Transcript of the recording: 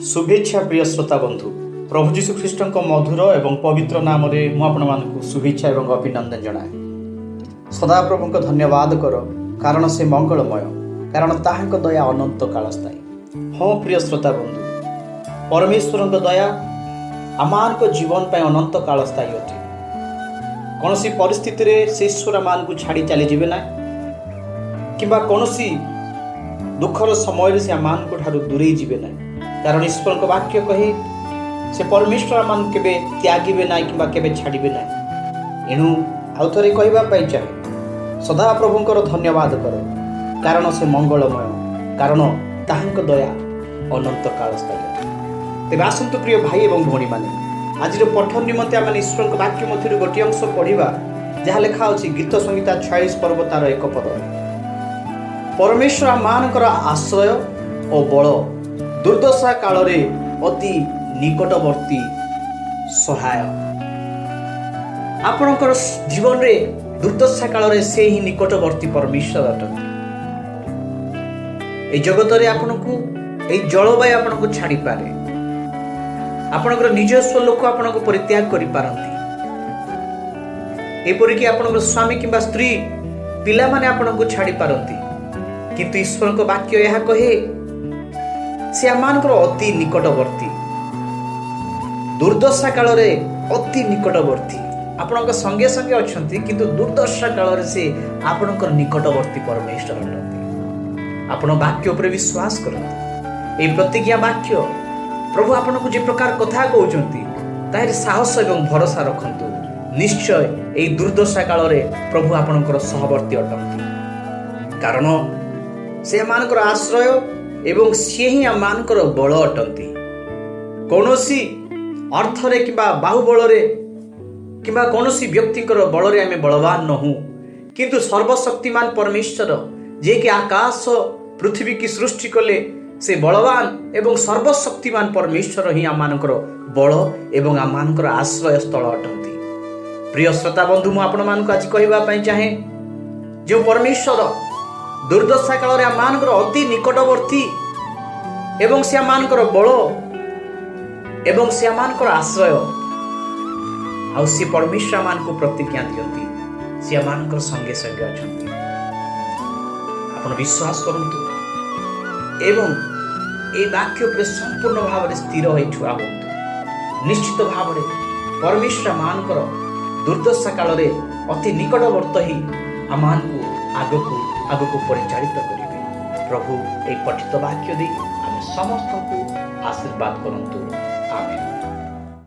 शुभेच्छा प्रिय श्रोता बंधु प्रभु जीशु ख्रीष्ट मधुर एवं पवित्र नाम शुभेच्छा एवं अभिनंदन जनाए। सदा प्रभु को धन्यवाद कर कारण से मंगलमय, कारण ताहांक दया अनंत काल स्थायी। हाँ प्रिय श्रोता बंधु, परमेश्वर दया आमान को जीवन पर अनंत काल स्थायी अटे। कौन सी परिस्थिति रे से ईश्वर आमान को छाड़ी चली जीवे ना किंबा कौन सी दुखर समय से आमान को ठारू दूरे जीवे ना, कारण ईश्वर को वाक्य कहे से परमेश्वर मान केबे त्यागिबे ना किंबा केबे छाड़िबे ना। एणु आउ थरे कहबा पाई चाहे सदा प्रभुंकर धन्यवाद कर कारण से मंगलमय, कारण ताहांक दया अनंत काल स्थायी। तेबे आसंतु प्रिय भाई एवं भौणी माने आज पठन निमंते आम ईश्वर वाक्य मध्य गोटे अंश पढ़ा जहाँ लिखा अच्छी गीत संहिता 46 पर्व तार एक पद, परमेश्वर मानकर आश्रय और बल दुर्दशा काल रे अति निकटवर्ती सहाय। आपणकर जीवन रे दुर्दशा काल रे से ही निकटवर्ती परमेश्वर अटंती। ए जगत रे आपनकु ए जलवायु आपनकु छाड़ी पारे, आपनकर निजस्व लोक आपनकु परित्याग करि पारंती, एपरिक आपनकर स्वामी किंबा स्त्री पिला माने आपनकु छाड़ी पारंती, किंतु ईश्वर को वाक्य यह कहे से आमानकर अति निकटवर्ती, दुर्दशा काल रे अति निकटवर्ती। आपनक संगे संगे अछंती किंतु दुर्दशा काल रे से आपनकर निकटवर्ती परमेश्वर अटंती। आपण वाक्य उपरे विश्वास करंतु। ए प्रतिज्ञा वाक्य प्रभु आपनकु जे प्रकार कथा कहउचंती ताहिर साहस एवं भरोसा रखंतु। निश्चय ए दुर्दशा काल रे प्रभु आपनकर सहवर्ती अटंती, कारण से आमानकर आश्रय एवं सी ही आमानकर बल अटंती। कौनसी अर्थरे किंबा बाहुबल रे किंबा कौनसी व्यक्तिकर बल रे आमे बलवान नहु, किंतु सर्वशक्तिमान परमेश्वर जे कि आकाश पृथ्वी की सृष्टि कले से बलवान एवं सर्वशक्तिमान परमेश्वर ही आमानकर बल एवं आमानकर आश्रय स्थल अटंती। प्रिय श्रोता बंधु, मु आपण मानक आज कहबा पई चाहे जो परमेश्वर दुर्दशा काल रे आमानकर अति निकटवर्ती एवं से आमानकर बल एवं से आमानकर आश्रय आउ से परमेश्वर आमान को प्रतिज्ञा दियंती, से आमानकर संगे संगे अछंती। आपण विश्वास करंतु एवं ए वाक्य पर संपूर्ण भाव में स्थिर होई छुआ होंतु। निश्चित भाव में परमेश्वर आमानकर दुर्दशा काल रे अति निकटवर्त ही आमान को आगको परिचालित करेंगे। प्रभु एक पठित वाक्य दे आम समस्त को आशीर्वाद करंतु।